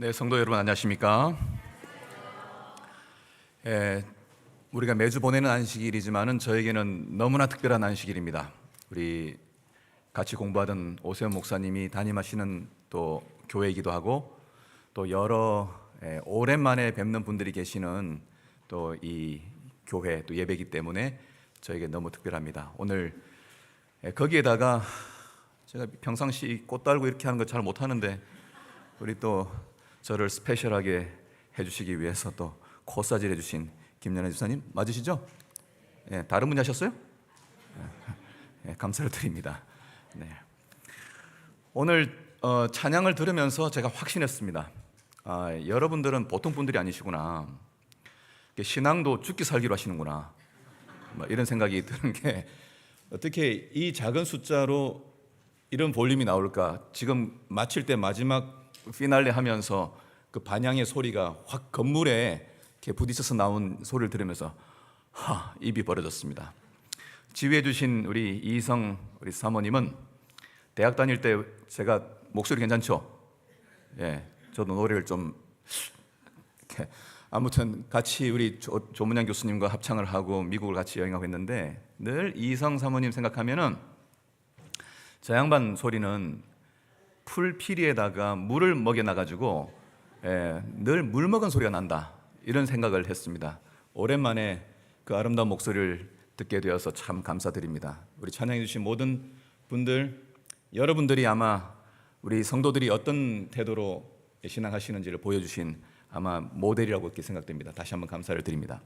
네, 성도 여러분 안녕하십니까? 우리가 매주 보내는 안식일이지만은 저에게는 너무나 특별한 안식일입니다. 우리 같이 공부하던 오세훈 목사님이 담임하시는 또 교회이기도 하고 또 여러 오랜만에 뵙는 분들이 계시는 또 이 교회 또 예배이기 때문에 저에게 너무 특별합니다. 오늘 거기에다가 제가 평상시 꽃 달고 이렇게 하는 거 잘 못하는데 우리 또 저를 스페셜하게 해주시기 위해서 또 코사질 해주신 김연아 집사님 맞으시죠? 예, 다른 분이 하셨어요? 예, 감사를 드립니다. 네. 오늘 찬양을 들으면서 제가 확신했습니다. 여러분들은 보통 분들이 아니시구나. 신앙도 죽기 살기로 하시는구나. 이런 생각이 드는 게 어떻게 이 작은 숫자로 이런 볼륨이 나올까? 지금 마칠 때 마지막 피날레 하면서 그 반향의 소리가 확 건물에 이렇게 부딪혀서 나온 소리를 들으면서 입이 벌어졌습니다. 지휘해 주신 우리 이성 우리 사모님은 대학 다닐 때 제가 목소리 괜찮죠? 예, 저도 노래를 좀 이렇게 아무튼 같이 우리 조문양 교수님과 합창을 하고 미국을 같이 여행하고 했는데 늘 이성 사모님 생각하면은 저 양반 소리는 풀피리에다가 물을 먹여놔가지고 늘 물 먹은 소리가 난다 이런 생각을 했습니다. 오랜만에 그 아름다운 목소리를 듣게 되어서 참 감사드립니다. 우리 찬양해 주신 모든 분들, 여러분들이 아마 우리 성도들이 어떤 태도로 신앙하시는지를 보여주신 아마 모델이라고 이렇게 생각됩니다. 다시 한번 감사를 드립니다.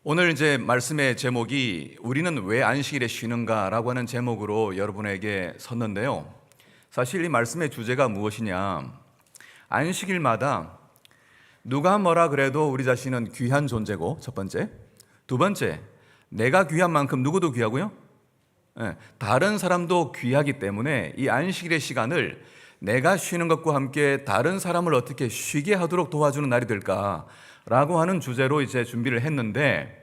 오늘 이제 말씀의 제목이 우리는 왜 안식일에 쉬는가라고 하는 제목으로 여러분에게 섰는데요. 사실 이 말씀의 주제가 무엇이냐? 안식일마다 누가 뭐라 그래도 우리 자신은 귀한 존재고 첫 번째, 두 번째, 내가 귀한 만큼 누구도 귀하고요. 다른 사람도 귀하기 때문에 이 안식일의 시간을 내가 쉬는 것과 함께 다른 사람을 어떻게 쉬게 하도록 도와주는 날이 될까라고 하는 주제로 이제 준비를 했는데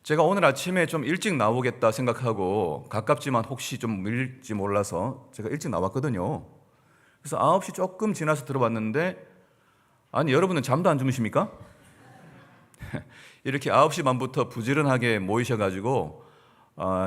제가 오늘 아침에 좀 일찍 나오겠다 생각하고 가깝지만 혹시 좀 밀릴지 몰라서 제가 일찍 나왔거든요. 그래서 9시 조금 지나서 들어봤는데 아니 여러분은 잠도 안 주무십니까? 이렇게 9시 반부터 부지런하게 모이셔가지고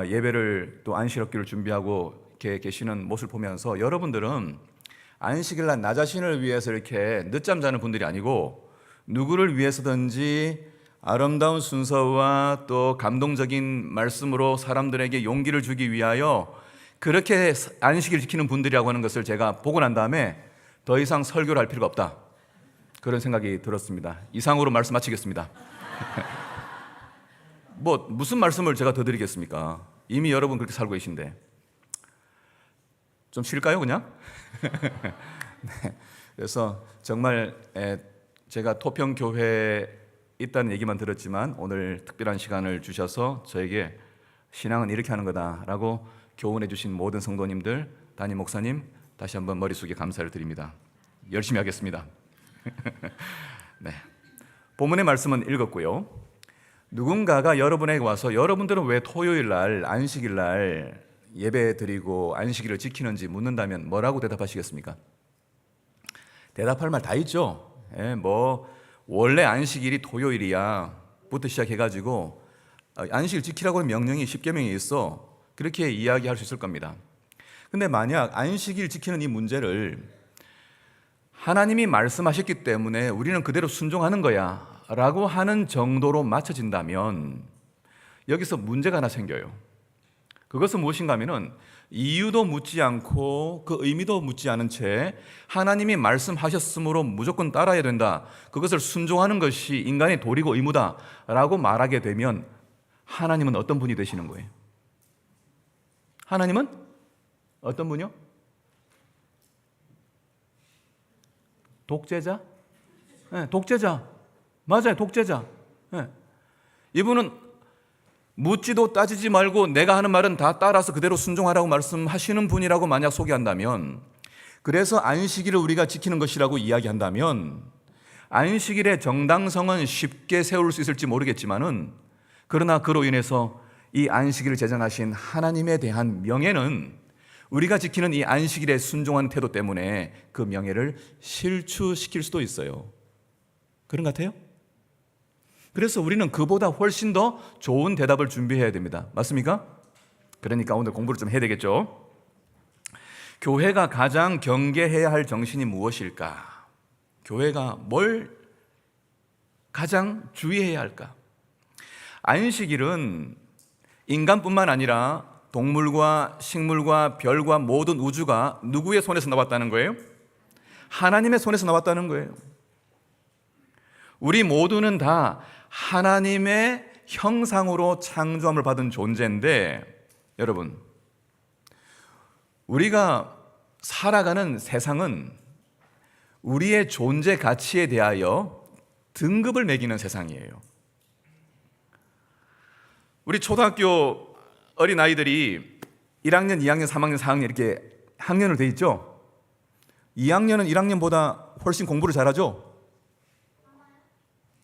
예배를 또 안식일을 준비하고 이렇게 계시는 모습을 보면서 여러분들은 안식일날 나 자신을 위해서 이렇게 늦잠 자는 분들이 아니고 누구를 위해서든지 아름다운 순서와 또 감동적인 말씀으로 사람들에게 용기를 주기 위하여 그렇게 안식일 지키는 분들이라고 하는 것을 제가 보고 난 다음에 더 이상 설교를 할 필요가 없다 그런 생각이 들었습니다. 이상으로 말씀 마치겠습니다. 무슨 말씀을 제가 더 드리겠습니까? 이미 여러분 그렇게 살고 계신데 좀 쉴까요 그냥? 네, 그래서 정말 제가 토평교회에 있다는 얘기만 들었지만 오늘 특별한 시간을 주셔서 저에게 신앙은 이렇게 하는 거다라고 교훈해 주신 모든 성도님들, 담임 목사님 다시 한번 머릿속에 감사를 드립니다. 열심히 하겠습니다. 네, 본문의 말씀은 읽었고요. 누군가가 여러분에게 와서 여러분들은 왜 토요일 날 안식일 날 예배 드리고 안식일을 지키는지 묻는다면 뭐라고 대답하시겠습니까? 대답할 말 다 있죠. 원래 안식일이 토요일이야 부터 시작해가지고 안식일 지키라고 하는 명령이 10계명에 있어 그렇게 이야기할 수 있을 겁니다. 근데 만약 안식일 지키는 이 문제를 하나님이 말씀하셨기 때문에 우리는 그대로 순종하는 거야 라고 하는 정도로 맞춰진다면 여기서 문제가 하나 생겨요. 그것은 무엇인가 하면은 이유도 묻지 않고 그 의미도 묻지 않은 채 하나님이 말씀하셨으므로 무조건 따라야 된다, 그것을 순종하는 것이 인간의 도리고 의무다라고 말하게 되면 하나님은 어떤 분이 되시는 거예요? 하나님은 어떤 분이요? 독재자? 네, 독재자. 맞아요, 독재자. 네. 이분은 묻지도 따지지 말고 내가 하는 말은 다 따라서 그대로 순종하라고 말씀하시는 분이라고 만약 소개한다면, 그래서 안식일을 우리가 지키는 것이라고 이야기한다면 안식일의 정당성은 쉽게 세울 수 있을지 모르겠지만은 그러나 그로 인해서 이 안식일을 제정하신 하나님에 대한 명예는 우리가 지키는 이 안식일에 순종한 태도 때문에 그 명예를 실추시킬 수도 있어요. 그런 것 같아요? 그래서 우리는 그보다 훨씬 더 좋은 대답을 준비해야 됩니다. 맞습니까? 그러니까 오늘 공부를 좀 해야 되겠죠? 교회가 가장 경계해야 할 정신이 무엇일까? 교회가 뭘 가장 주의해야 할까? 안식일은 인간뿐만 아니라 동물과 식물과 별과 모든 우주가 누구의 손에서 나왔다는 거예요? 하나님의 손에서 나왔다는 거예요. 우리 모두는 다 하나님의 형상으로 창조함을 받은 존재인데, 여러분, 우리가 살아가는 세상은 우리의 존재 가치에 대하여 등급을 매기는 세상이에요. 우리 초등학교 어린아이들이 1학년, 2학년, 3학년, 4학년 이렇게 학년으로 돼 있죠? 2학년은 1학년보다 훨씬 공부를 잘하죠?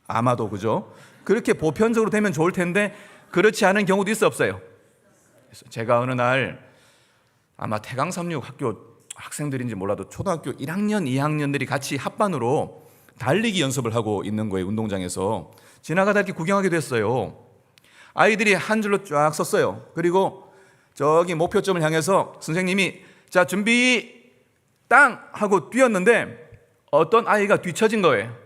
아마도, 그죠? 그렇게 보편적으로 되면 좋을 텐데 그렇지 않은 경우도 있어 없어요? 그래서 제가 어느 날 아마 태강삼육 학교 학생들인지 몰라도 초등학교 1학년, 2학년들이 같이 합반으로 달리기 연습을 하고 있는 거예요. 운동장에서 지나가다 이렇게 구경하게 됐어요. 아이들이 한 줄로 쫙 섰어요. 그리고 저기 목표점을 향해서 선생님이 자 준비 땅 하고 뛰었는데 어떤 아이가 뒤처진 거예요.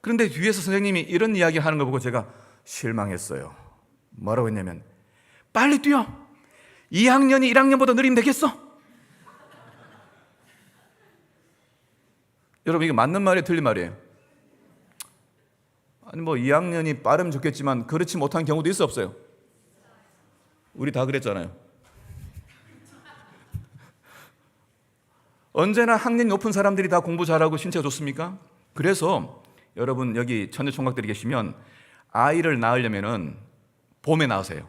그런데 뒤에서 선생님이 이런 이야기 하는 거 보고 제가 실망했어요. 뭐라고 했냐면 빨리 뛰어. 2학년이 1학년보다 느리면 되겠어? 여러분, 이게 맞는 말이에요, 틀린 말이에요? 아니 뭐 2학년이 빠르면 좋겠지만 그렇지 못한 경우도 있어 없어요? 우리 다 그랬잖아요. 언제나 학년이 높은 사람들이 다 공부 잘하고 신체가 좋습니까? 그래서 여러분 여기 처녀 총각들이 계시면 아이를 낳으려면은 봄에 낳으세요.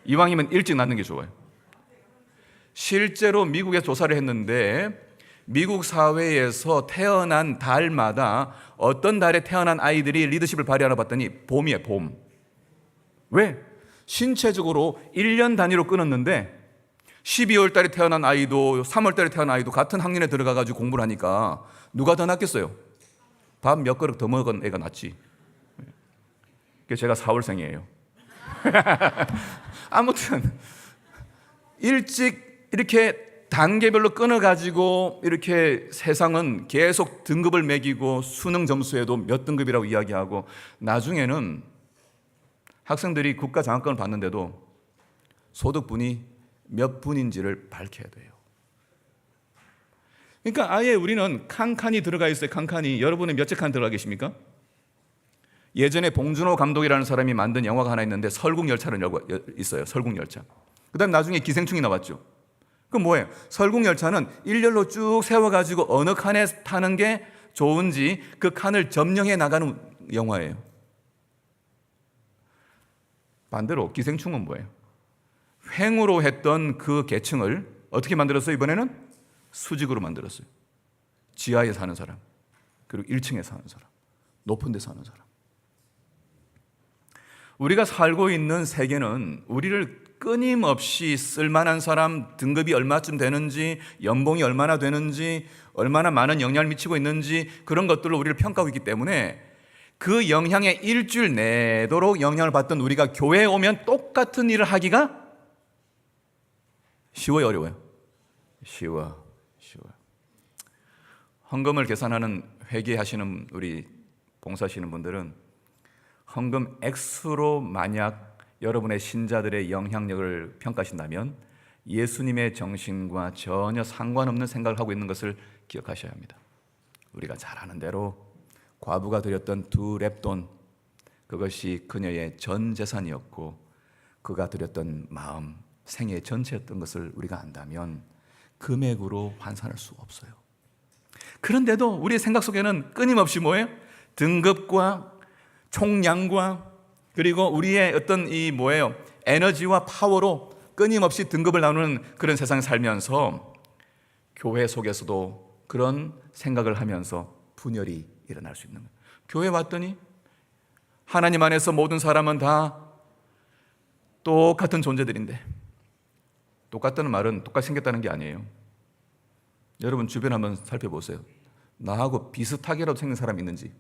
이왕이면 일찍 낳는 게 좋아요. 실제로 미국에서 조사를 했는데 미국 사회에서 태어난 달마다 어떤 달에 태어난 아이들이 리더십을 발휘하나 봤더니 봄이에요, 봄. 왜? 신체적으로 1년 단위로 끊었는데 12월 달에 태어난 아이도 3월 달에 태어난 아이도 같은 학년에 들어가가지고 공부를 하니까 누가 더 낫겠어요? 밥 몇 그릇 더 먹은 애가 낫지. 제가 4월생이에요. 아무튼 일찍 이렇게 단계별로 끊어가지고 이렇게 세상은 계속 등급을 매기고 수능 점수에도 몇 등급이라고 이야기하고 나중에는 학생들이 국가 장학금을 받는데도 소득분이 몇 분인지를 밝혀야 돼요. 그러니까 아예 우리는 칸칸이 들어가 있어요. 칸칸이. 여러분은 몇째 칸 들어가 계십니까? 예전에 봉준호 감독이라는 사람이 만든 영화가 하나 있는데 설국열차는 있어요. 설국열차. 그 다음에 나중에 기생충이 나왔죠. 그럼 뭐예요? 설국열차는 일렬로 쭉 세워가지고 어느 칸에 타는 게 좋은지 그 칸을 점령해 나가는 영화예요. 반대로 기생충은 뭐예요? 횡으로 했던 그 계층을 어떻게 만들었어요? 이번에는 수직으로 만들었어요. 지하에 사는 사람, 그리고 1층에 사는 사람, 높은 데 사는 사람. 우리가 살고 있는 세계는 우리를 끊임없이 쓸만한 사람, 등급이 얼마쯤 되는지, 연봉이 얼마나 되는지, 얼마나 많은 영향을 미치고 있는지 그런 것들로 우리를 평가하고 있기 때문에 그 영향에 일주일 내도록 영향을 받던 우리가 교회에 오면 똑같은 일을 하기가 쉬워요, 어려워요? 쉬워요. 헌금을 계산하는 회계하시는 우리 봉사하시는 분들은 헌금 액수로 만약 여러분의 신자들의 영향력을 평가하신다면 예수님의 정신과 전혀 상관없는 생각을 하고 있는 것을 기억하셔야 합니다. 우리가 잘 아는 대로 과부가 드렸던 2렙돈, 그것이 그녀의 전 재산이었고 그가 드렸던 마음, 생애 전체였던 것을 우리가 안다면 금액으로 환산할 수가 없어요. 그런데도 우리의 생각 속에는 끊임없이 뭐예요? 등급과 총량과 그리고 우리의 어떤 이 뭐예요? 에너지와 파워로 끊임없이 등급을 나누는 그런 세상에 살면서 교회 속에서도 그런 생각을 하면서 분열이 일어날 수 있는 거예요. 교회 왔더니 하나님 안에서 모든 사람은 다 똑같은 존재들인데 똑같다는 말은 똑같이 생겼다는 게 아니에요. 여러분 주변 한번 살펴보세요. 나하고 비슷하게라도 생긴 사람 있는지.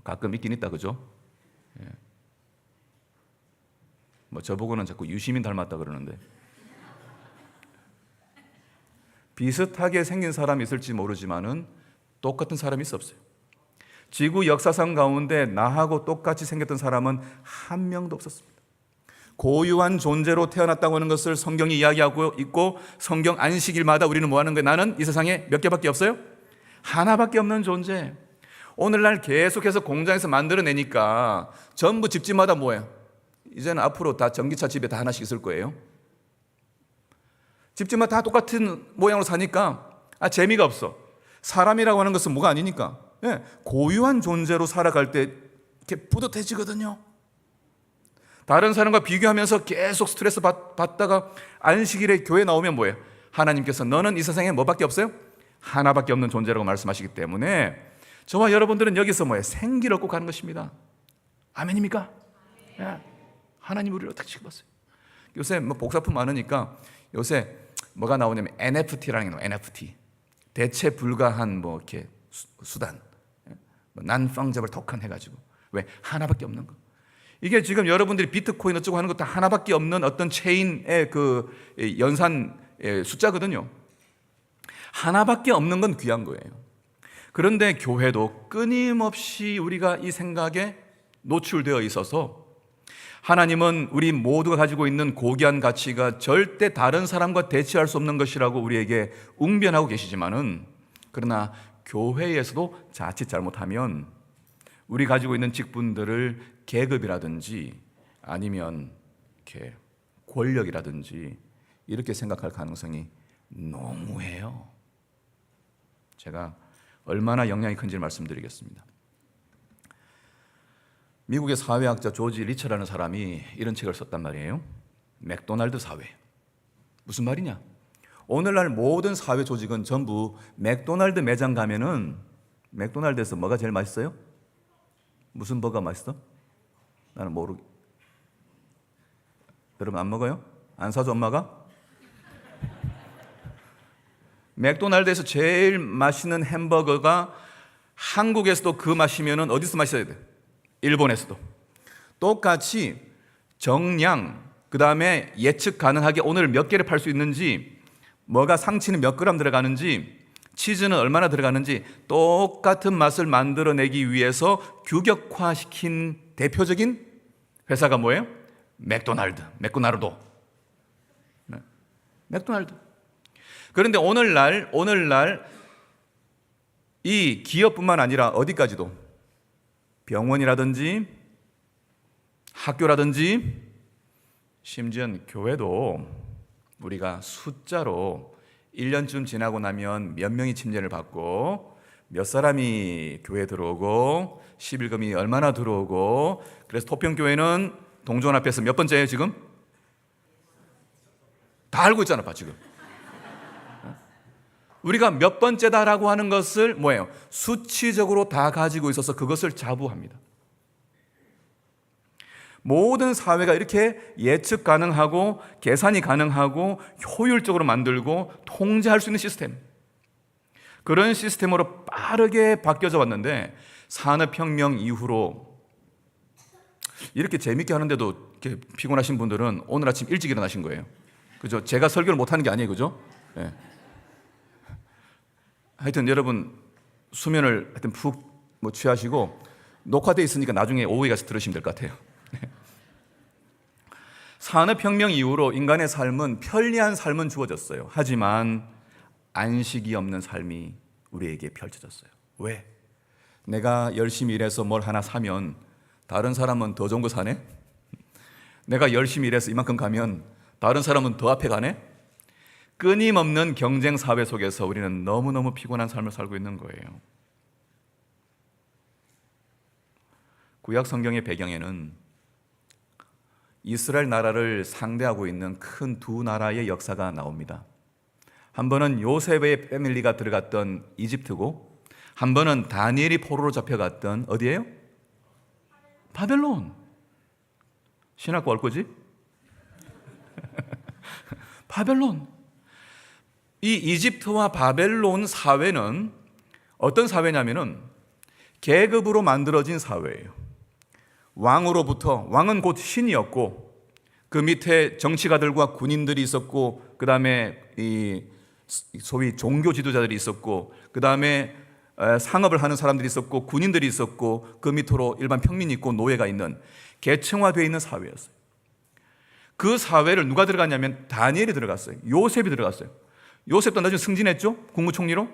가끔 있긴 있다, 그죠? 예. 뭐 저보고는 자꾸 유시민 닮았다 그러는데, 비슷하게 생긴 사람이 있을지 모르지만은 똑같은 사람이 없어요. 지구 역사상 가운데 나하고 똑같이 생겼던 사람은 한 명도 없었습니다. 고유한 존재로 태어났다고 하는 것을 성경이 이야기하고 있고, 성경 안식일마다 우리는 뭐 하는 거예요? 나는 이 세상에 몇 개밖에 없어요? 하나밖에 없는 존재. 오늘날 계속해서 공장에서 만들어내니까 전부 집집마다 뭐예요? 이제는 앞으로 다 전기차 집에 다 하나씩 있을 거예요. 집집마다 다 똑같은 모양으로 사니까 재미가 없어. 사람이라고 하는 것은 뭐가 아니니까, 예, 고유한 존재로 살아갈 때 이렇게 뿌듯해지거든요. 다른 사람과 비교하면서 계속 스트레스 받다가 안식일에 교회 나오면 뭐예요? 하나님께서 너는 이 세상에 뭐밖에 없어요? 하나밖에 없는 존재라고 말씀하시기 때문에 저와 여러분들은 여기서 뭐예요? 생기를 얻고 가는 것입니다. 아멘입니까? 예. 하나님 우리를 어떻게 지켜봤어요? 요새 뭐 복사품 많으니까 요새 뭐가 나오냐면 NFT라는 게 나와요. NFT. 대체 불가한 뭐 이렇게 수단. 난펑저블 토큰 해가지고. 왜? 하나밖에 없는 거. 이게 지금 여러분들이 비트코인 어쩌고 하는 것도 하나밖에 없는 어떤 체인의 그 연산 숫자거든요. 하나밖에 없는 건 귀한 거예요. 그런데 교회도 끊임없이 우리가 이 생각에 노출되어 있어서 하나님은 우리 모두가 가지고 있는 고귀한 가치가 절대 다른 사람과 대치할 수 없는 것이라고 우리에게 웅변하고 계시지만은, 그러나 교회에서도 자칫 잘못하면 우리 가지고 있는 직분들을 계급이라든지 아니면 이렇게 권력이라든지 이렇게 생각할 가능성이 너무해요. 제가 얼마나 영향이 큰지 말씀드리겠습니다. 미국의 사회학자 조지 리처라는 사람이 이런 책을 썼단 말이에요. 맥도날드 사회. 무슨 말이냐? 오늘날 모든 사회 조직은 전부 맥도날드 매장 가면은 맥도날드에서 뭐가 제일 맛있어요? 무슨 버거가 맛있어? 나는 여러분 안 먹어요? 안 사줘 엄마가? 맥도날드에서 제일 맛있는 햄버거가 한국에서도 그 맛이면은 어디서 마셔야 돼? 일본에서도. 똑같이 정량, 그 다음에 예측 가능하게 오늘 몇 개를 팔 수 있는지, 뭐가 상치는 몇 그램 들어가는지, 치즈는 얼마나 들어가는지 똑같은 맛을 만들어내기 위해서 규격화시킨 대표적인 회사가 뭐예요? 맥도날드. 네. 맥도날드. 그런데 오늘날 이 기업뿐만 아니라 어디까지도 병원이라든지 학교라든지 심지어 교회도 우리가 숫자로 1년쯤 지나고 나면 몇 명이 침례를 받고 몇 사람이 교회에 들어오고 11금이 얼마나 들어오고, 그래서 토평교회는 동전 앞에서 몇 번째예요 지금? 다 알고 있잖아 지금. 우리가 몇 번째다라고 하는 것을 뭐예요? 수치적으로 다 가지고 있어서 그것을 자부합니다. 모든 사회가 이렇게 예측 가능하고 계산이 가능하고 효율적으로 만들고 통제할 수 있는 시스템, 그런 시스템으로 빠르게 바뀌어져 왔는데, 산업혁명 이후로 이렇게 재밌게 하는데도 이렇게 피곤하신 분들은 오늘 아침 일찍 일어나신 거예요. 그죠? 제가 설교를 못하는 게 아니에요. 그죠? 네. 하여튼 여러분 수면을 하여튼 푹 취하시고, 녹화되어 있으니까 나중에 오후에 가서 들으시면 될 것 같아요. 산업혁명 이후로 인간의 삶은 편리한 삶은 주어졌어요. 하지만 안식이 없는 삶이 우리에게 펼쳐졌어요. 왜? 내가 열심히 일해서 뭘 하나 사면 다른 사람은 더 좋은 거 사네? 내가 열심히 일해서 이만큼 가면 다른 사람은 더 앞에 가네? 끊임없는 경쟁 사회 속에서 우리는 너무너무 피곤한 삶을 살고 있는 거예요. 구약 성경의 배경에는 이스라엘 나라를 상대하고 있는 큰 두 나라의 역사가 나옵니다. 한 번은 요셉의 패밀리가 들어갔던 이집트고, 한 번은 다니엘이 포로로 잡혀갔던 어디예요? 바벨론. 신학과 올 거지? 바벨론. 이 이집트와 바벨론 사회는 어떤 사회냐면은 계급으로 만들어진 사회예요. 왕으로부터, 왕은 곧 신이었고 그 밑에 정치가들과 군인들이 있었고, 그 다음에 이 소위 종교 지도자들이 있었고, 그 다음에 상업을 하는 사람들이 있었고, 군인들이 있었고, 그 밑으로 일반 평민이 있고 노예가 있는 계층화되어 있는 사회였어요. 그 사회를 누가 들어갔냐면 다니엘이 들어갔어요. 요셉이 들어갔어요. 요셉도 나중에 승진했죠, 국무총리로.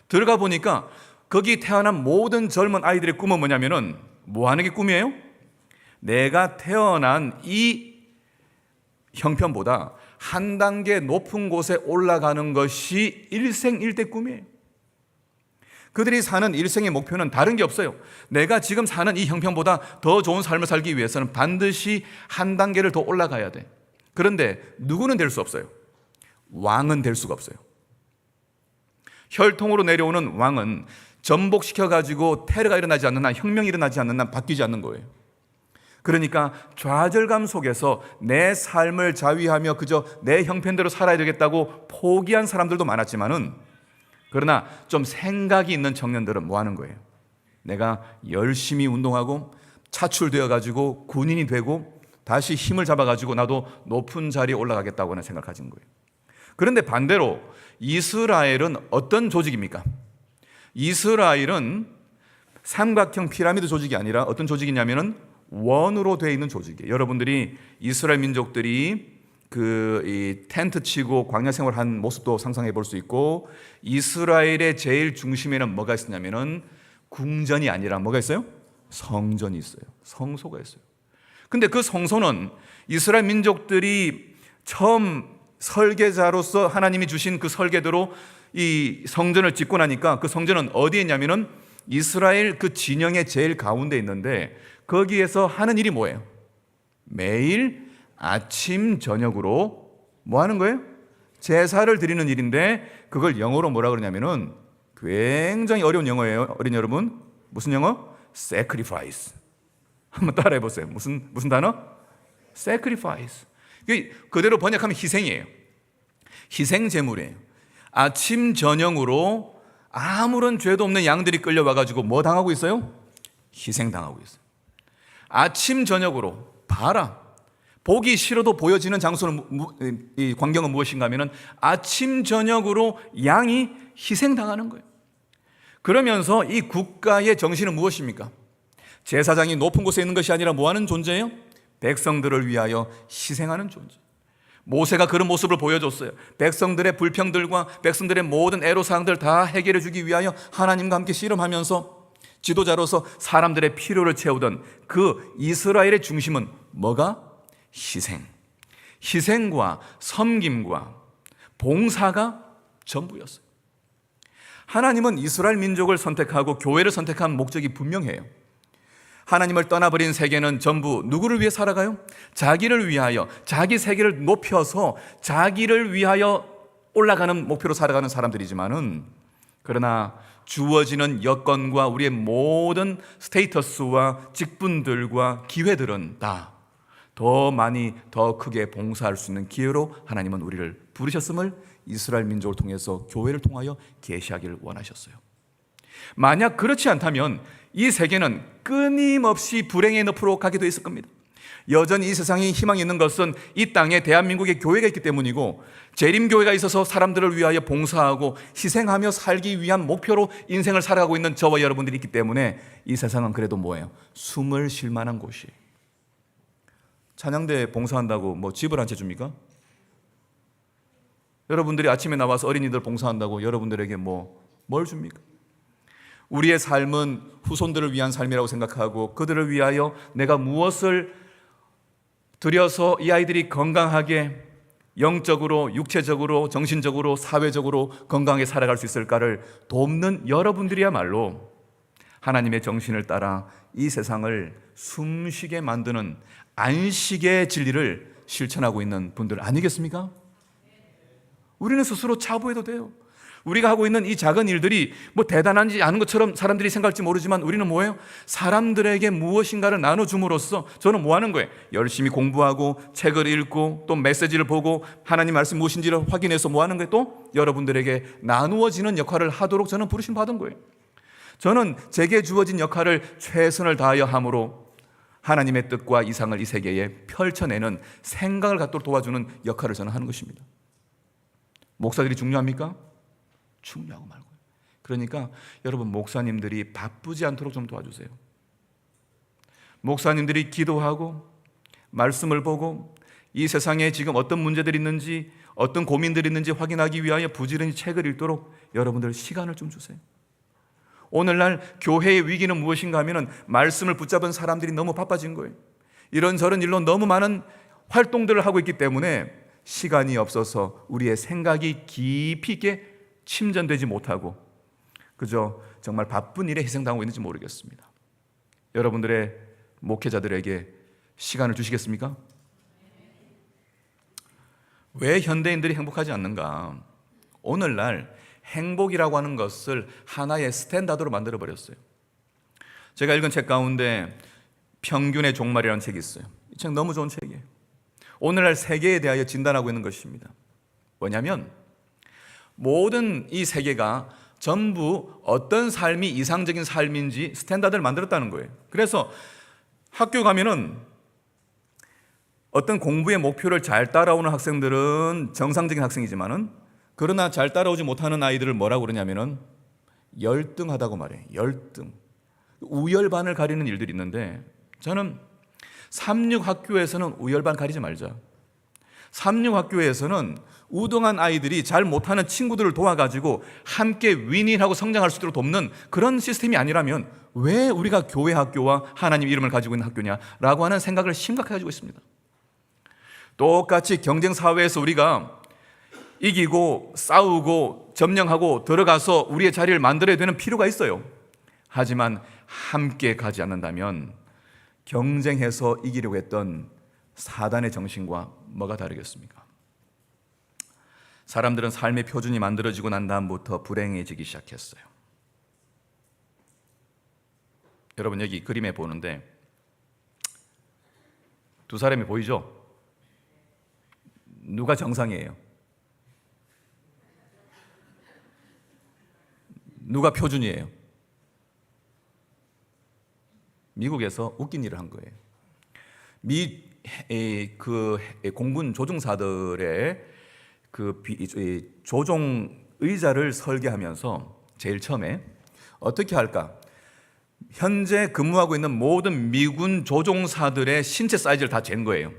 들어가 보니까 거기 태어난 모든 젊은 아이들의 꿈은 뭐냐면은, 뭐 하는 게 꿈이에요? 내가 태어난 이 형편보다 한 단계 높은 곳에 올라가는 것이 일생일대 꿈이에요. 그들이 사는 일생의 목표는 다른 게 없어요. 내가 지금 사는 이 형편보다 더 좋은 삶을 살기 위해서는 반드시 한 단계를 더 올라가야 돼. 그런데 누구는 될 수 없어요. 왕은 될 수가 없어요. 혈통으로 내려오는 왕은 전복시켜가지고 테러가 일어나지 않는 한, 혁명이 일어나지 않는 한 바뀌지 않는 거예요. 그러니까 좌절감 속에서 내 삶을 자위하며 그저 내 형편대로 살아야 되겠다고 포기한 사람들도 많았지만은, 그러나 좀 생각이 있는 청년들은 뭐 하는 거예요? 내가 열심히 운동하고 차출되어 가지고 군인이 되고 다시 힘을 잡아 가지고 나도 높은 자리에 올라가겠다고 하는 생각을 가진 거예요. 그런데 반대로 이스라엘은 어떤 조직입니까? 이스라엘은 삼각형 피라미드 조직이 아니라 어떤 조직이냐면은 원으로 되어 있는 조직이에요. 여러분들이 이스라엘 민족들이 이 텐트 치고 광야 생활한 모습도 상상해 볼 수 있고, 이스라엘의 제일 중심에는 뭐가 있었냐면은 궁전이 아니라 뭐가 있어요? 성전이 있어요. 성소가 있어요. 근데 그 성소는 이스라엘 민족들이 처음 설계자로서 하나님이 주신 그 설계대로 이 성전을 짓고 나니까 그 성전은 어디에 있냐면은 이스라엘 그 진영의 제일 가운데 있는데, 거기에서 하는 일이 뭐예요? 매일 아침 저녁으로 뭐 하는 거예요? 제사를 드리는 일인데, 그걸 영어로 뭐라 그러냐면은 굉장히 어려운 영어예요. 어린 여러분, 무슨 영어? sacrifice. 한번 따라해 보세요. 무슨 단어? sacrifice. 그대로 번역하면 희생이에요. 희생 제물이에요. 아침 저녁으로 아무런 죄도 없는 양들이 끌려와가지고 뭐 당하고 있어요? 희생당하고 있어요. 아침 저녁으로 봐라. 보기 싫어도 보여지는 장소는, 이 광경은 무엇인가 하면은 아침 저녁으로 양이 희생당하는 거예요. 그러면서 이 국가의 정신은 무엇입니까? 제사장이 높은 곳에 있는 것이 아니라 뭐 하는 존재예요? 백성들을 위하여 희생하는 존재. 모세가 그런 모습을 보여줬어요. 백성들의 불평들과 백성들의 모든 애로사항들 다 해결해 주기 위하여 하나님과 함께 씨름하면서 지도자로서 사람들의 필요를 채우던 그 이스라엘의 중심은 뭐가? 희생. 희생과 섬김과 봉사가 전부였어요. 하나님은 이스라엘 민족을 선택하고 교회를 선택한 목적이 분명해요. 하나님을 떠나버린 세계는 전부 누구를 위해 살아가요? 자기를 위하여, 자기 세계를 높여서 자기를 위하여 올라가는 목표로 살아가는 사람들이지만은, 그러나 주어지는 여건과 우리의 모든 스테이터스와 직분들과 기회들은 다 더 많이 더 크게 봉사할 수 있는 기회로 하나님은 우리를 부르셨음을 이스라엘 민족을 통해서 교회를 통하여 계시하기를 원하셨어요. 만약 그렇지 않다면 이 세계는 끊임없이 불행의 늪으로 가게 돼 있을 겁니다. 여전히 이 세상에 희망이 있는 것은 이 땅에 대한민국의 교회가 있기 때문이고, 재림교회가 있어서 사람들을 위하여 봉사하고 희생하며 살기 위한 목표로 인생을 살아가고 있는 저와 여러분들이 있기 때문에 이 세상은 그래도 뭐예요? 숨을 쉴 만한 곳이에요. 찬양대 봉사한다고 뭐 집을 한 채 줍니까? 여러분들이 아침에 나와서 어린이들 봉사한다고 여러분들에게 뭘 줍니까? 우리의 삶은 후손들을 위한 삶이라고 생각하고, 그들을 위하여 내가 무엇을 들여서 이 아이들이 건강하게 영적으로, 육체적으로, 정신적으로, 사회적으로 건강하게 살아갈 수 있을까를 돕는 여러분들이야말로 하나님의 정신을 따라 이 세상을 숨쉬게 만드는 안식의 진리를 실천하고 있는 분들 아니겠습니까? 우리는 스스로 자부해도 돼요. 우리가 하고 있는 이 작은 일들이 뭐 대단하지 않은 것처럼 사람들이 생각할지 모르지만 우리는 뭐예요? 사람들에게 무엇인가를 나눠줌으로써 저는 뭐 하는 거예요? 열심히 공부하고 책을 읽고 또 메시지를 보고 하나님 말씀 무엇인지를 확인해서 뭐 하는 거예요? 또 여러분들에게 나누어지는 역할을 하도록 저는 부르심 받은 거예요. 저는 제게 주어진 역할을 최선을 다하여 함으로 하나님의 뜻과 이상을 이 세계에 펼쳐내는 생각을 갖도록 도와주는 역할을 저는 하는 것입니다. 목사들이 중요합니까? 중요하고 말고요. 그러니까 여러분, 목사님들이 바쁘지 않도록 좀 도와주세요. 목사님들이 기도하고 말씀을 보고 이 세상에 지금 어떤 문제들이 있는지, 어떤 고민들이 있는지 확인하기 위하여 부지런히 책을 읽도록 여러분들 시간을 좀 주세요. 오늘날 교회의 위기는 무엇인가 하면 말씀을 붙잡은 사람들이 너무 바빠진 거예요. 이런저런 일로 너무 많은 활동들을 하고 있기 때문에 시간이 없어서 우리의 생각이 깊이 있게 침전되지 못하고 그저 정말 바쁜 일에 희생당하고 있는지 모르겠습니다. 여러분들의 목회자들에게 시간을 주시겠습니까? 왜 현대인들이 행복하지 않는가? 오늘날 행복이라고 하는 것을 하나의 스탠다드로 만들어버렸어요. 제가 읽은 책 가운데 평균의 종말이라는 책이 있어요. 이 책 너무 좋은 책이에요. 오늘날 세계에 대하여 진단하고 있는 것입니다. 뭐냐면 모든 이 세계가 전부 어떤 삶이 이상적인 삶인지 스탠다드를 만들었다는 거예요. 그래서 학교 가면은 어떤 공부의 목표를 잘 따라오는 학생들은 정상적인 학생이지만은 그러나 잘 따라오지 못하는 아이들을 뭐라고 그러냐면은 열등하다고 말해요. 열등. 우열반을 가리는 일들이 있는데 저는 삼육학교에서는 우열반 가리지 말자. 삼육학교에서는 우등한 아이들이 잘 못하는 친구들을 도와가지고 함께 윈윈하고 성장할 수 있도록 돕는 그런 시스템이 아니라면 왜 우리가 교회 학교와 하나님 이름을 가지고 있는 학교냐라고 하는 생각을 심각하게 가지고 있습니다. 똑같이 경쟁 사회에서 우리가 이기고 싸우고 점령하고 들어가서 우리의 자리를 만들어야 되는 필요가 있어요. 하지만 함께 가지 않는다면 경쟁해서 이기려고 했던 사단의 정신과 뭐가 다르겠습니까? 사람들은 삶의 표준이 만들어지고 난 다음부터 불행해지기 시작했어요. 여러분, 여기 그림에 보는데 두 사람이 보이죠? 누가 정상이에요? 누가 표준이에요? 미국에서 웃긴 일을 한 거예요. 공군 조종사들의 조종 의자를 설계하면서 제일 처음에 어떻게 할까? 현재 근무하고 있는 모든 미군 조종사들의 신체 사이즈를 다 잰 거예요.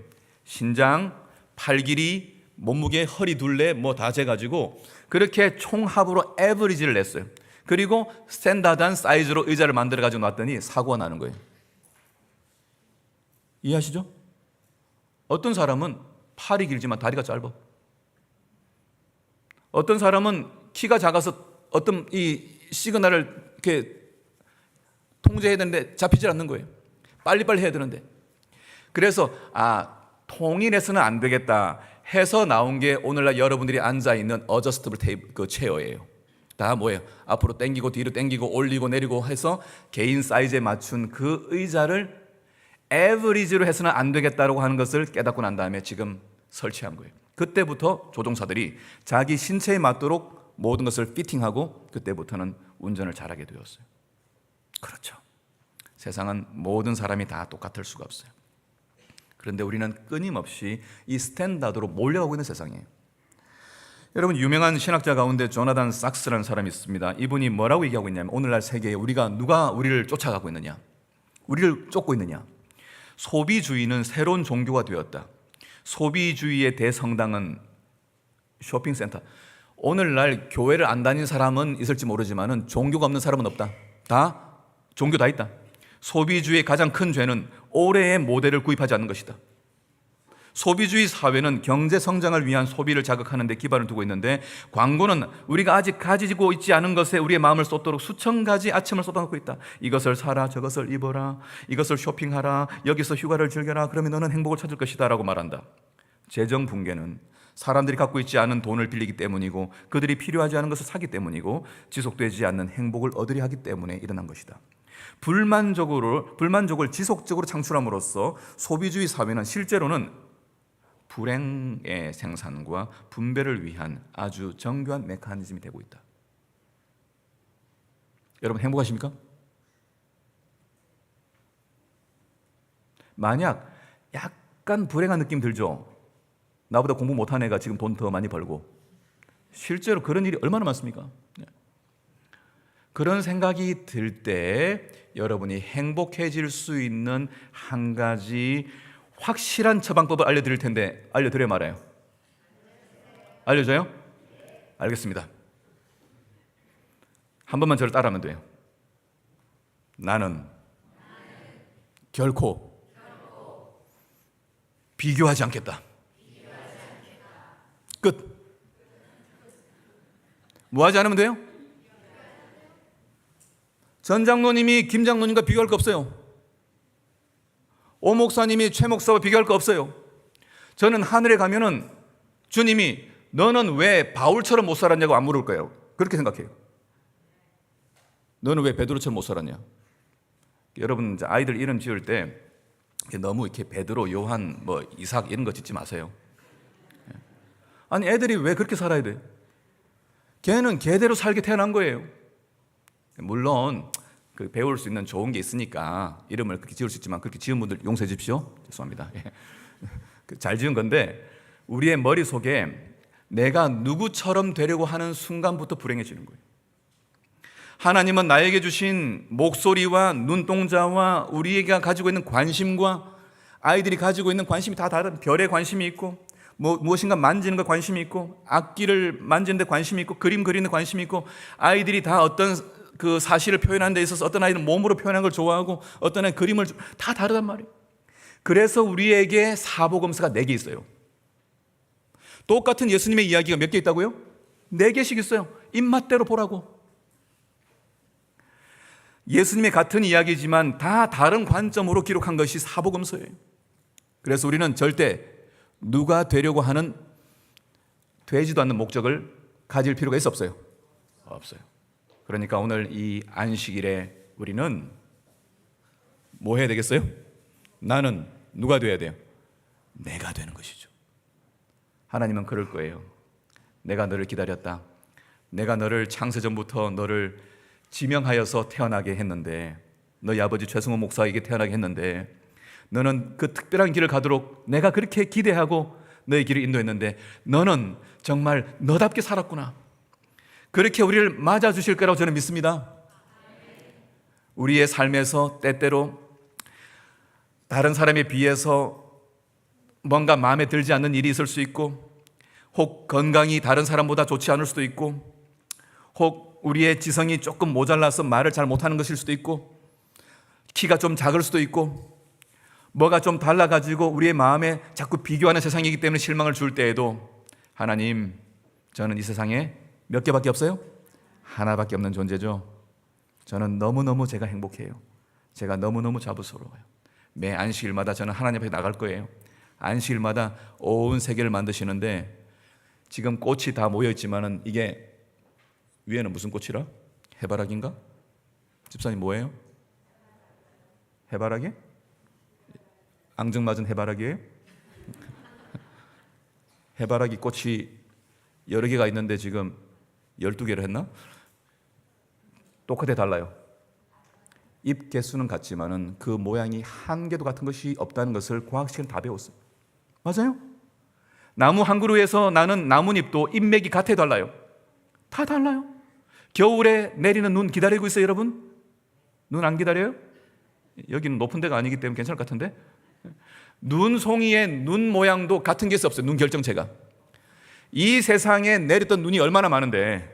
신장, 팔 길이, 몸무게, 허리 둘레 뭐 다 재가지고 그렇게 총합으로 에버리지를 냈어요. 그리고 스탠다드한 사이즈로 의자를 만들어가지고 놨더니 사고가 나는 거예요. 이해하시죠? 어떤 사람은 팔이 길지만 다리가 짧아. 어떤 사람은 키가 작아서 어떤 이 시그널을 이렇게 통제해야 되는데 잡히질 않는 거예요. 빨리빨리 해야 되는데. 그래서 통일해서는 안 되겠다 해서 나온 게 오늘날 여러분들이 앉아있는 어저스트블 테이블 체어예요. 다 뭐예요? 앞으로 당기고 뒤로 당기고 올리고 내리고 해서 개인 사이즈에 맞춘 그 의자를 에버리지로 해서는 안 되겠다고 하는 것을 깨닫고 난 다음에 지금 설치한 거예요. 그때부터 조종사들이 자기 신체에 맞도록 모든 것을 피팅하고 그때부터는 운전을 잘하게 되었어요. 그렇죠. 세상은 모든 사람이 다 똑같을 수가 없어요. 그런데 우리는 끊임없이 이 스탠다드로 몰려가고 있는 세상이에요. 여러분, 유명한 신학자 가운데 조나단 삭스라는 사람이 있습니다. 이분이 뭐라고 얘기하고 있냐면 오늘날 세계에 누가 우리를 쫓아가고 있느냐, 우리를 쫓고 있느냐. 소비주의는 새로운 종교가 되었다. 소비주의의 대성당은 쇼핑센터. 오늘날 교회를 안 다니는 사람은 있을지 모르지만 종교가 없는 사람은 없다. 다 종교 다 있다. 소비주의의 가장 큰 죄는 올해의 모델을 구입하지 않는 것이다. 소비주의 사회는 경제 성장을 위한 소비를 자극하는 데 기반을 두고 있는데 광고는 우리가 아직 가지고 있지 않은 것에 우리의 마음을 쏟도록 수천 가지 아첨을 쏟아놓고 있다. 이것을 사라, 저것을 입어라, 이것을 쇼핑하라, 여기서 휴가를 즐겨라, 그러면 너는 행복을 찾을 것이다 라고 말한다. 재정 붕괴는 사람들이 갖고 있지 않은 돈을 빌리기 때문이고 그들이 필요하지 않은 것을 사기 때문이고 지속되지 않는 행복을 얻으려 하기 때문에 일어난 것이다. 불만족을 지속적으로 창출함으로써 소비주의 사회는 실제로는 불행의 생산과 분배를 위한 아주 정교한 메커니즘이 되고 있다. 여러분 행복하십니까? 만약 약간 불행한 느낌 들죠? 나보다 공부 못한 애가 지금 돈 더 많이 벌고. 실제로 그런 일이 얼마나 많습니까? 그런 생각이 들 때 여러분이 행복해질 수 있는 한 가지 확실한 처방법을 알려드릴 텐데 알려드려야 말아요. 알려줘요? 알겠습니다. 한 번만 저를 따라하면 돼요. 나는 결코 비교하지 않겠다. 끝. 뭐 하지 않으면 돼요? 전 장로님이 김 장로님과 비교할 거 없어요. 오 목사님이 최 목사와 비교할 거 없어요. 저는 하늘에 가면은 주님이 너는 왜 바울처럼 못 살았냐고 안 물을 거예요. 그렇게 생각해요. 너는 왜 베드로처럼 못 살았냐? 여러분 아이들 이름 지을 때 너무 이렇게 베드로, 요한, 뭐 이삭 이런 거 짓지 마세요. 아니 애들이 왜 그렇게 살아야 돼? 걔는 걔대로 살게 태어난 거예요. 물론 그 배울 수 있는 좋은 게 있으니까 이름을 그렇게 지을 수 있지만 그렇게 지은 분들 용서해 주십시오. 죄송합니다. 잘 지은 건데 우리의 머릿속에 내가 누구처럼 되려고 하는 순간부터 불행해지는 거예요. 하나님은 나에게 주신 목소리와 눈동자와 우리가 가지고 있는 관심과 아이들이 가지고 있는 관심이 다 다른, 별에 관심이 있고 무엇인가 만지는 것 관심이 있고 악기를 만지는 데 관심이 있고 그림 그리는 데 관심이 있고 아이들이 다 어떤 그 사실을 표현하는 데 있어서 어떤 아이는 몸으로 표현하는 걸 좋아하고 어떤 아이는 그림을 다 다르단 말이에요. 그래서 우리에게 사복음서가 4개 있어요. 똑같은 예수님의 이야기가 몇 개 있다고요? 4개씩 있어요. 입맛대로 보라고. 예수님의 같은 이야기지만 다 다른 관점으로 기록한 것이 사복음서예요. 그래서 우리는 절대 누가 되려고 하는 되지도 않는 목적을 가질 필요가 있어 없어요? 없어요. 그러니까 오늘 이 안식일에 우리는 뭐 해야 되겠어요? 나는 누가 돼야 돼요? 내가 되는 것이죠. 하나님은 그럴 거예요. 내가 너를 기다렸다. 내가 너를 창세전부터 너를 지명하여서 태어나게 했는데 너희 아버지 최승호 목사에게 태어나게 했는데 너는 그 특별한 길을 가도록 내가 그렇게 기대하고 너의 길을 인도했는데 너는 정말 너답게 살았구나. 그렇게 우리를 맞아주실 거라고 저는 믿습니다. 우리의 삶에서 때때로 다른 사람에 비해서 뭔가 마음에 들지 않는 일이 있을 수 있고 혹 건강이 다른 사람보다 좋지 않을 수도 있고 혹 우리의 지성이 조금 모자라서 말을 잘 못하는 것일 수도 있고 키가 좀 작을 수도 있고 뭐가 좀 달라가지고 우리의 마음에 자꾸 비교하는 세상이기 때문에 실망을 줄 때에도 하나님, 저는 이 세상에 몇 개밖에 없어요? 하나밖에 없는 존재죠. 저는 너무너무 제가 행복해요. 제가 너무너무 자부스러워요. 매 안식일마다 저는 하나님 앞에 나갈 거예요. 안식일마다 온 세계를 만드시는데 지금 꽃이 다 모여있지만은 이게 위에는 무슨 꽃이라? 해바라기인가? 집사님 뭐예요? 해바라기? 앙증맞은 해바라기예요? 해바라기 꽃이 여러 개가 있는데 지금 12개를 했나? 똑같아 달라요. 잎 개수는 같지만은 그 모양이 한 개도 같은 것이 없다는 것을 과학식은 다 배웠어요. 맞아요? 나무 한 그루에서 나는 나뭇잎도 잎맥이 같아 달라요. 다 달라요. 겨울에 내리는 눈 기다리고 있어요, 여러분? 눈 안 기다려요? 여기는 높은 데가 아니기 때문에 괜찮을 것 같은데? 눈송이의 눈 모양도 같은 게 없어요. 눈 결정체가. 이 세상에 내렸던 눈이 얼마나 많은데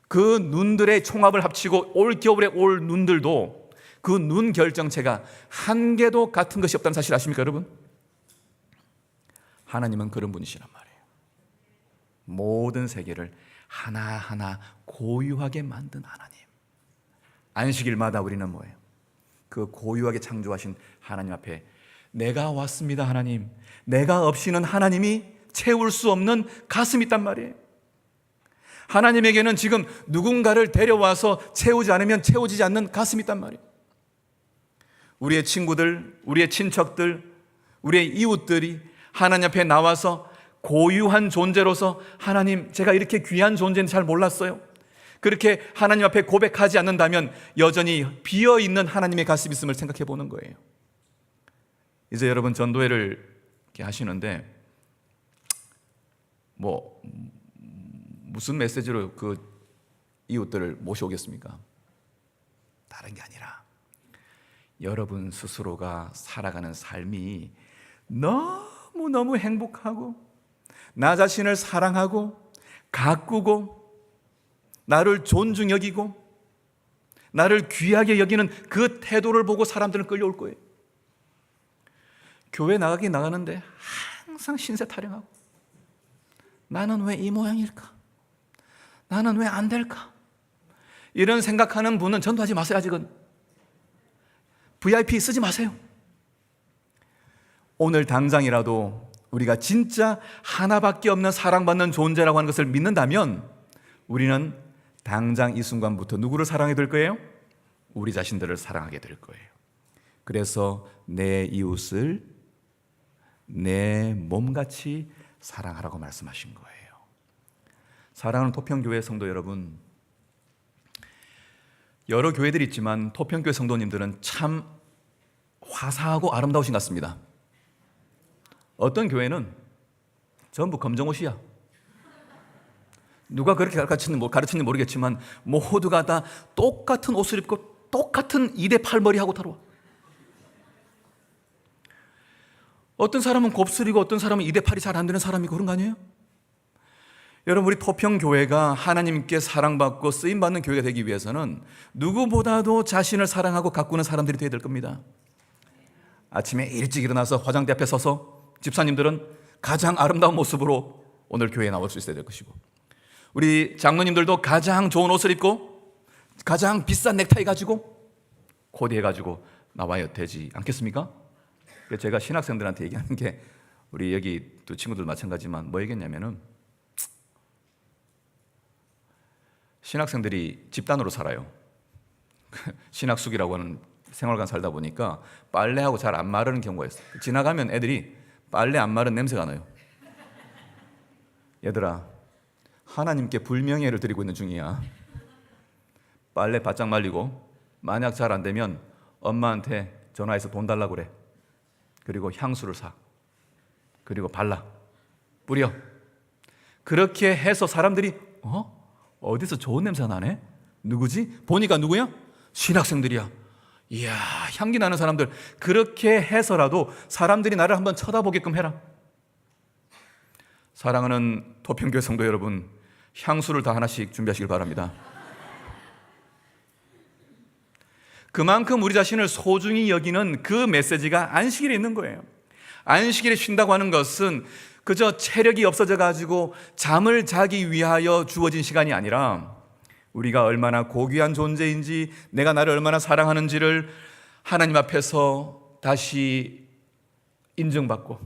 그 눈들의 총합을 합치고 올 겨울에 올 눈들도 그 눈 결정체가 한 개도 같은 것이 없다는 사실 아십니까, 여러분? 하나님은 그런 분이시란 말이에요. 모든 세계를 하나하나 고유하게 만든 하나님. 안식일마다 우리는 뭐예요? 그 고유하게 창조하신 하나님 앞에 내가 왔습니다, 하나님. 내가 없이는 하나님이 채울 수 없는 가슴이 있단 말이에요. 하나님에게는 지금 누군가를 데려와서 채우지 않으면 채워지지 않는 가슴이 있단 말이에요. 우리의 친구들, 우리의 친척들, 우리의 이웃들이 하나님 앞에 나와서 고유한 존재로서 하나님, 제가 이렇게 귀한 존재는 잘 몰랐어요. 그렇게 하나님 앞에 고백하지 않는다면 여전히 비어있는 하나님의 가슴이 있음을 생각해 보는 거예요. 이제 여러분 전도회를 이렇게 하시는데 무슨 메시지로 그 이웃들을 모셔오겠습니까? 다른 게 아니라 여러분 스스로가 살아가는 삶이 너무너무 행복하고 나 자신을 사랑하고 가꾸고 나를 존중 여기고 나를 귀하게 여기는 그 태도를 보고 사람들은 끌려올 거예요. 교회 나가긴 나가는데 항상 신세 타령하고 나는 왜 이 모양일까? 나는 왜 안 될까? 이런 생각하는 분은 전도하지 마세요. 아직은 VIP 쓰지 마세요. 오늘 당장이라도 우리가 진짜 하나밖에 없는 사랑받는 존재라고 하는 것을 믿는다면 우리는 당장 이 순간부터 누구를 사랑하게 될 거예요? 우리 자신들을 사랑하게 될 거예요. 그래서 내 이웃을 내 몸같이 사랑하라고 말씀하신 거예요. 사랑하는 토평교회 성도 여러분, 여러 교회들이 있지만 토평교회 성도님들은 참 화사하고 아름다우신 것 같습니다. 어떤 교회는 전부 검정옷이야. 누가 그렇게 가르쳤는지 모르겠지만 모두가 다 똑같은 옷을 입고 똑같은 2대 8머리 하고 따라와. 어떤 사람은 곱슬이고 어떤 사람은 2대 8이 잘 안 되는 사람이고 그런 거 아니에요? 여러분, 우리 토평교회가 하나님께 사랑받고 쓰임받는 교회가 되기 위해서는 누구보다도 자신을 사랑하고 가꾸는 사람들이 되어야 될 겁니다. 아침에 일찍 일어나서 화장대 앞에 서서 집사님들은 가장 아름다운 모습으로 오늘 교회에 나올 수 있어야 될 것이고, 우리 장로님들도 가장 좋은 옷을 입고 가장 비싼 넥타이 가지고 코디해가지고 나와야 되지 않겠습니까? 제가 신학생들한테 얘기하는 게, 우리 여기 또 친구들 마찬가지지만 뭐 얘기했냐면은, 신학생들이 집단으로 살아요. 신학숙이라고 하는 생활관 살다 보니까 빨래하고 잘 안 마르는 경우가 있어요. 지나가면 애들이 빨래 안 마른 냄새가 나요. 얘들아, 하나님께 불명예를 드리고 있는 중이야. 빨래 바짝 말리고 만약 잘 안 되면 엄마한테 전화해서 돈 달라고 그래. 그리고 향수를 사. 그리고 발라. 뿌려. 그렇게 해서 사람들이 어디서 좋은 냄새가 나네? 누구지? 보니까 누구야? 신학생들이야. 이야, 향기 나는 사람들. 그렇게 해서라도 사람들이 나를 한번 쳐다보게끔 해라. 사랑하는 토평교회 성도 여러분, 향수를 다 하나씩 준비하시길 바랍니다. 그만큼 우리 자신을 소중히 여기는 그 메시지가 안식일에 있는 거예요. 안식일에 쉰다고 하는 것은 그저 체력이 없어져 가지고 잠을 자기 위하여 주어진 시간이 아니라, 우리가 얼마나 고귀한 존재인지, 내가 나를 얼마나 사랑하는지를 하나님 앞에서 다시 인정받고,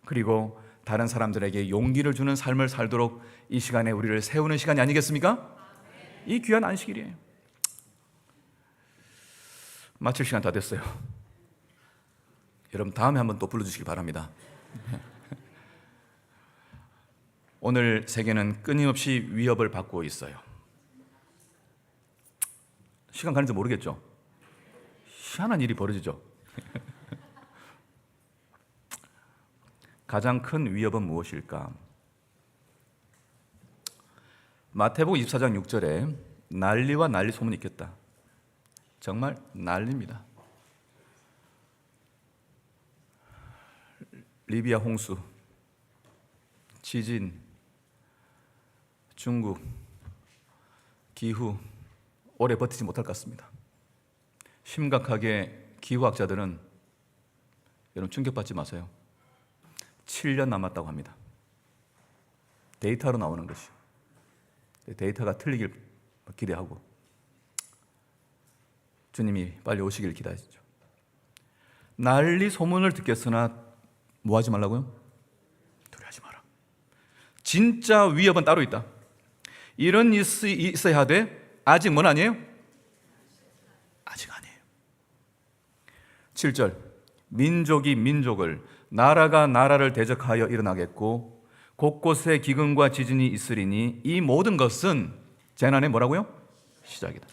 그리고 다른 사람들에게 용기를 주는 삶을 살도록 이 시간에 우리를 세우는 시간이 아니겠습니까? 이 귀한 안식일이에요. 마칠 시간 다 됐어요. 여러분, 다음에 한번 또 불러주시기 바랍니다. 오늘 세계는 끊임없이 위협을 받고 있어요. 시간 가는지 모르겠죠? 희한한 일이 벌어지죠. 가장 큰 위협은 무엇일까? 마태복음 24장 6절에 난리와 난리 소문이 있겠다. 정말 난리입니다. 리비아 홍수, 지진, 중국, 기후, 오래 버티지 못할 것 같습니다. 심각하게 기후학자들은, 여러분 충격받지 마세요. 7년 남았다고 합니다. 데이터로 나오는 것이. 데이터가 틀리길 기대하고 주님이 빨리 오시길 기다리죠. 난리 소문을 듣겠으나 뭐 하지 말라고요? 두려워하지 마라. 진짜 위협은 따로 있다. 이런 있어야 하되 아직 뭔 아니에요? 아직 아니에요. 7절 민족이 민족을, 나라가 나라를 대적하여 일어나겠고 곳곳에 기근과 지진이 있으리니 이 모든 것은 재난의 뭐라고요? 시작이다.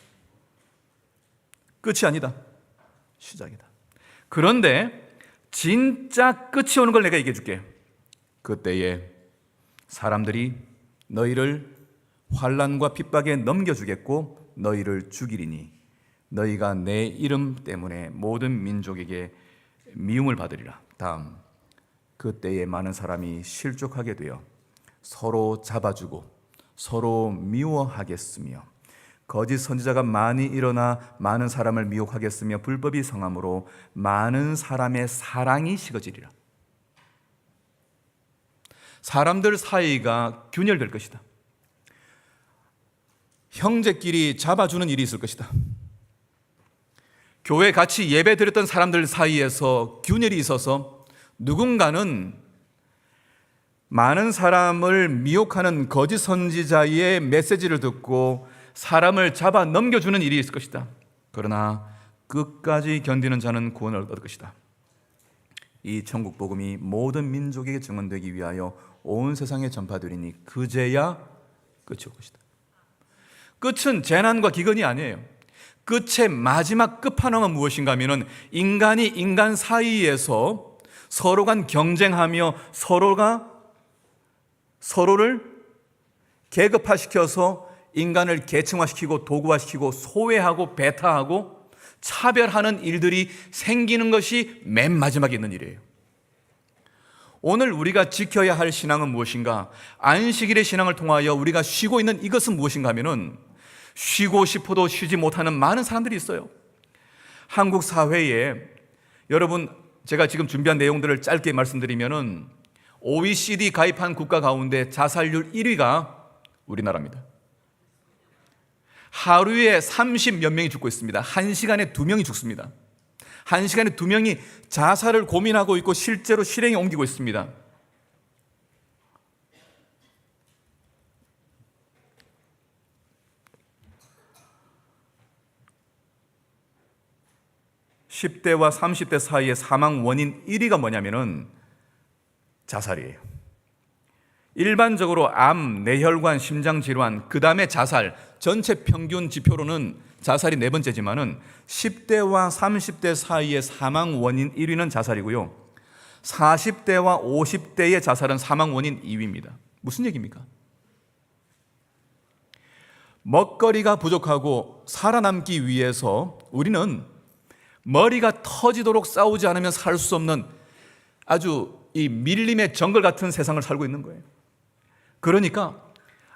끝이 아니다. 시작이다. 그런데 진짜 끝이 오는 걸 내가 얘기해 줄게. 그때에 사람들이 너희를 환난과 핍박에 넘겨주겠고 너희를 죽이리니 너희가 내 이름 때문에 모든 민족에게 미움을 받으리라. 다음, 그때에 많은 사람이 실족하게 되어 서로 잡아주고 서로 미워하겠으며 거짓 선지자가 많이 일어나 많은 사람을 미혹하겠으며 불법이 성함으로 많은 사람의 사랑이 식어지리라. 사람들 사이가 균열될 것이다. 형제끼리 잡아주는 일이 있을 것이다. 교회 같이 예배 드렸던 사람들 사이에서 균열이 있어서 누군가는 많은 사람을 미혹하는 거짓 선지자의 메시지를 듣고 사람을 잡아 넘겨주는 일이 있을 것이다. 그러나 끝까지 견디는 자는 구원을 얻을 것이다. 이 천국 복음이 모든 민족에게 증언되기 위하여 온 세상에 전파되리니 그제야 끝이 올 것이다. 끝은 재난과 기근이 아니에요. 끝의 마지막 끝판왕은 무엇인가 하면은 인간이 인간 사이에서 서로 간 경쟁하며 서로가 서로를 계급화시켜서 인간을 계층화시키고 도구화시키고 소외하고 배타하고 차별하는 일들이 생기는 것이 맨 마지막에 있는 일이에요. 오늘 우리가 지켜야 할 신앙은 무엇인가? 안식일의 신앙을 통하여 우리가 쉬고 있는 이것은 무엇인가 하면은 쉬고 싶어도 쉬지 못하는 많은 사람들이 있어요. 한국 사회에 여러분, 제가 지금 준비한 내용들을 짧게 말씀드리면은 OECD 가입한 국가 가운데 자살률 1위가 우리나라입니다. 하루에 30몇 명이 죽고 있습니다. 1시간에 2명이 죽습니다. 1시간에 2명이 자살을 고민하고 있고 실제로 실행에 옮기고 있습니다. (10대와 30대) 사이의 사망 원인 1위가 뭐냐면은 자살이에요. 일반적으로 암, 뇌혈관, 심장질환, 그 다음에 자살, 전체 평균 지표로는 자살이 4번째지만은 10대와 30대 사이의 사망 원인 1위는 자살이고요. 40대와 50대의 자살은 사망 원인 2위입니다. 무슨 얘기입니까? 먹거리가 부족하고 살아남기 위해서 우리는 머리가 터지도록 싸우지 않으면 살 수 없는 아주 이 밀림의 정글 같은 세상을 살고 있는 거예요. 그러니까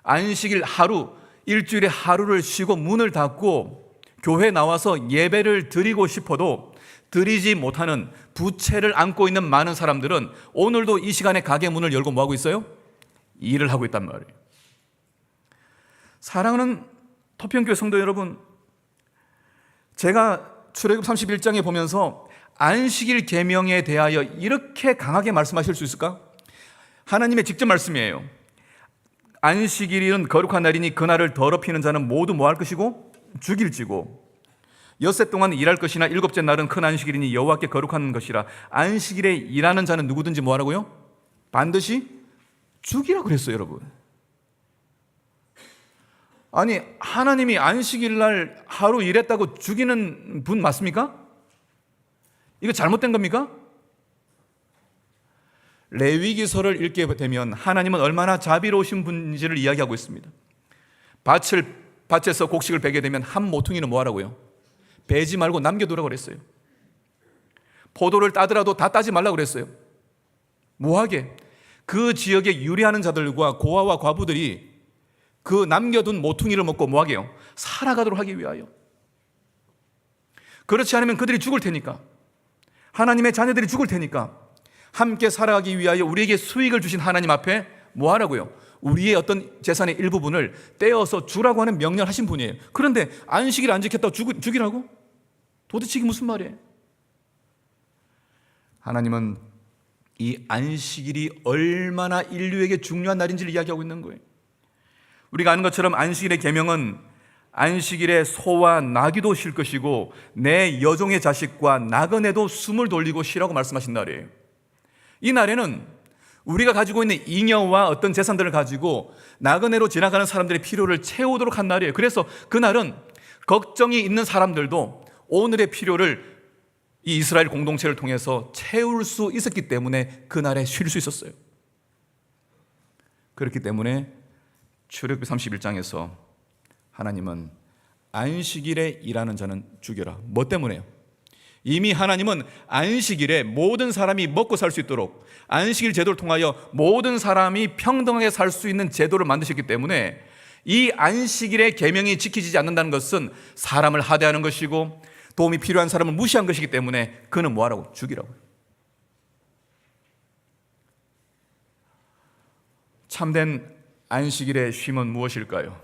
안식일 하루, 일주일에 하루를 쉬고 문을 닫고 교회 나와서 예배를 드리고 싶어도 드리지 못하는 부채를 안고 있는 많은 사람들은 오늘도 이 시간에 가게 문을 열고 뭐 하고 있어요? 일을 하고 있단 말이에요. 사랑하는 토평교회 성도 여러분, 제가 출애굽 31장에 보면서 안식일 계명에 대하여 이렇게 강하게 말씀하실 수 있을까? 하나님의 직접 말씀이에요. 안식일은 거룩한 날이니 그날을 더럽히는 자는 모두 뭐 할 것이고 죽일지고 엿새 동안 일할 것이나 일곱째 날은 큰 안식일이니 여호와께 거룩한 것이라. 안식일에 일하는 자는 누구든지 뭐 하라고요? 반드시 죽이라고 그랬어요. 여러분, 아니 하나님이 안식일 날 하루 일했다고 죽이는 분 맞습니까? 이거 잘못된 겁니까? 레위기서를 읽게 되면 하나님은 얼마나 자비로우신 분인지를 이야기하고 있습니다. 밭에서 곡식을 베게 되면 한 모퉁이는 뭐 하라고요? 베지 말고 남겨두라고 그랬어요. 포도를 따더라도 다 따지 말라고 그랬어요. 뭐하게? 그 지역에 유리하는 자들과 고아와 과부들이 그 남겨둔 모퉁이를 먹고 뭐하게요? 살아가도록 하기 위하여. 그렇지 않으면 그들이 죽을 테니까, 하나님의 자녀들이 죽을 테니까 함께 살아가기 위하여 우리에게 수익을 주신 하나님 앞에 뭐 하라고요? 우리의 어떤 재산의 일부분을 떼어서 주라고 하는 명령을 하신 분이에요. 그런데 안식일 안 지켰다고 죽이라고? 도대체 이게 무슨 말이에요? 하나님은 이 안식일이 얼마나 인류에게 중요한 날인지를 이야기하고 있는 거예요. 우리가 아는 것처럼 안식일의 계명은 안식일에 소와 나귀도 쉴 것이고 내 여종의 자식과 나그네도 숨을 돌리고 쉬라고 말씀하신 날이에요. 이 날에는 우리가 가지고 있는 잉여와 어떤 재산들을 가지고 나그네로 지나가는 사람들의 필요를 채우도록 한 날이에요. 그래서 그날은 걱정이 있는 사람들도 오늘의 필요를 이 이스라엘 공동체를 통해서 채울 수 있었기 때문에 그날에 쉴 수 있었어요. 그렇기 때문에 출애굽기 31장에서 하나님은 안식일에 일하는 자는 죽여라. 뭐 때문에요? 이미 하나님은 안식일에 모든 사람이 먹고 살 수 있도록 안식일 제도를 통하여 모든 사람이 평등하게 살 수 있는 제도를 만드셨기 때문에 이 안식일의 계명이 지켜지지 않는다는 것은 사람을 하대하는 것이고 도움이 필요한 사람을 무시한 것이기 때문에 그는 뭐하라고? 죽이라고요. 참된 안식일의 쉼은 무엇일까요?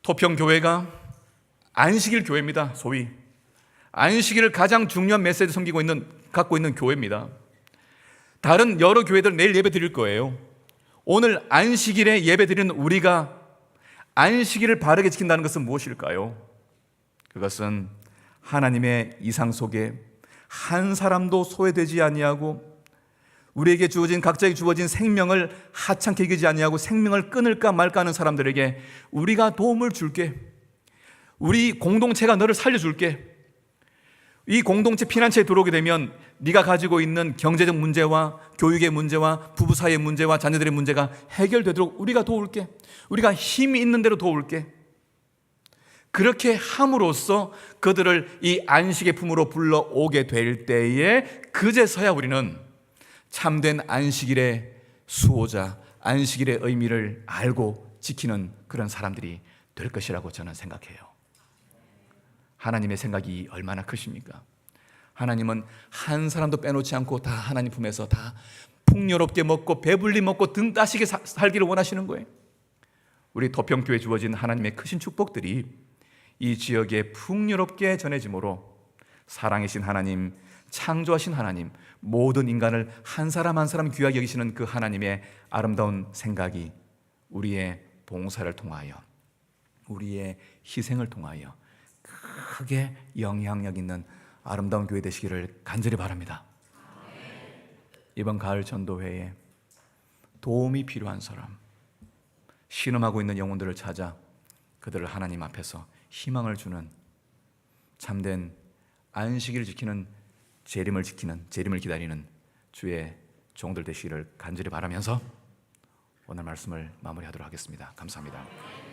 토평교회가 안식일 교회입니다. 소위 안식일을 가장 중요한 메시지 갖고 있는 교회입니다. 다른 여러 교회들 내일 예배 드릴 거예요. 오늘 안식일에 예배 드리는 우리가 안식일을 바르게 지킨다는 것은 무엇일까요? 그것은 하나님의 이상 속에 한 사람도 소외되지 아니하고 우리에게 각자에게 주어진 생명을 하찮게 여기지 아니하고 생명을 끊을까 말까 하는 사람들에게 우리가 도움을 줄게. 우리 공동체가 너를 살려줄게. 이 공동체 피난처에 들어오게 되면 네가 가지고 있는 경제적 문제와 교육의 문제와 부부 사이의 문제와 자녀들의 문제가 해결되도록 우리가 도울게. 우리가 힘이 있는 대로 도울게. 그렇게 함으로써 그들을 이 안식의 품으로 불러오게 될 때에 그제서야 우리는 참된 안식일의 수호자, 안식일의 의미를 알고 지키는 그런 사람들이 될 것이라고 저는 생각해요. 하나님의 생각이 얼마나 크십니까? 하나님은 한 사람도 빼놓지 않고 다 하나님 품에서 다 풍요롭게 먹고 배불리 먹고 등 따시게 살기를 원하시는 거예요. 우리 도평교회에 주어진 하나님의 크신 축복들이 이 지역에 풍요롭게 전해지므로 사랑이신 하나님, 창조하신 하나님, 모든 인간을 한 사람 한 사람 귀하게 여기시는 그 하나님의 아름다운 생각이 우리의 봉사를 통하여 우리의 희생을 통하여 크게 영향력 있는 아름다운 교회 되시기를 간절히 바랍니다. 이번 가을 전도회에 도움이 필요한 사람, 신음하고 있는 영혼들을 찾아 그들을 하나님 앞에서 희망을 주는 참된 안식일을 지키는 재림을 기다리는 주의 종들 되시기를 간절히 바라면서 오늘 말씀을 마무리하도록 하겠습니다. 감사합니다.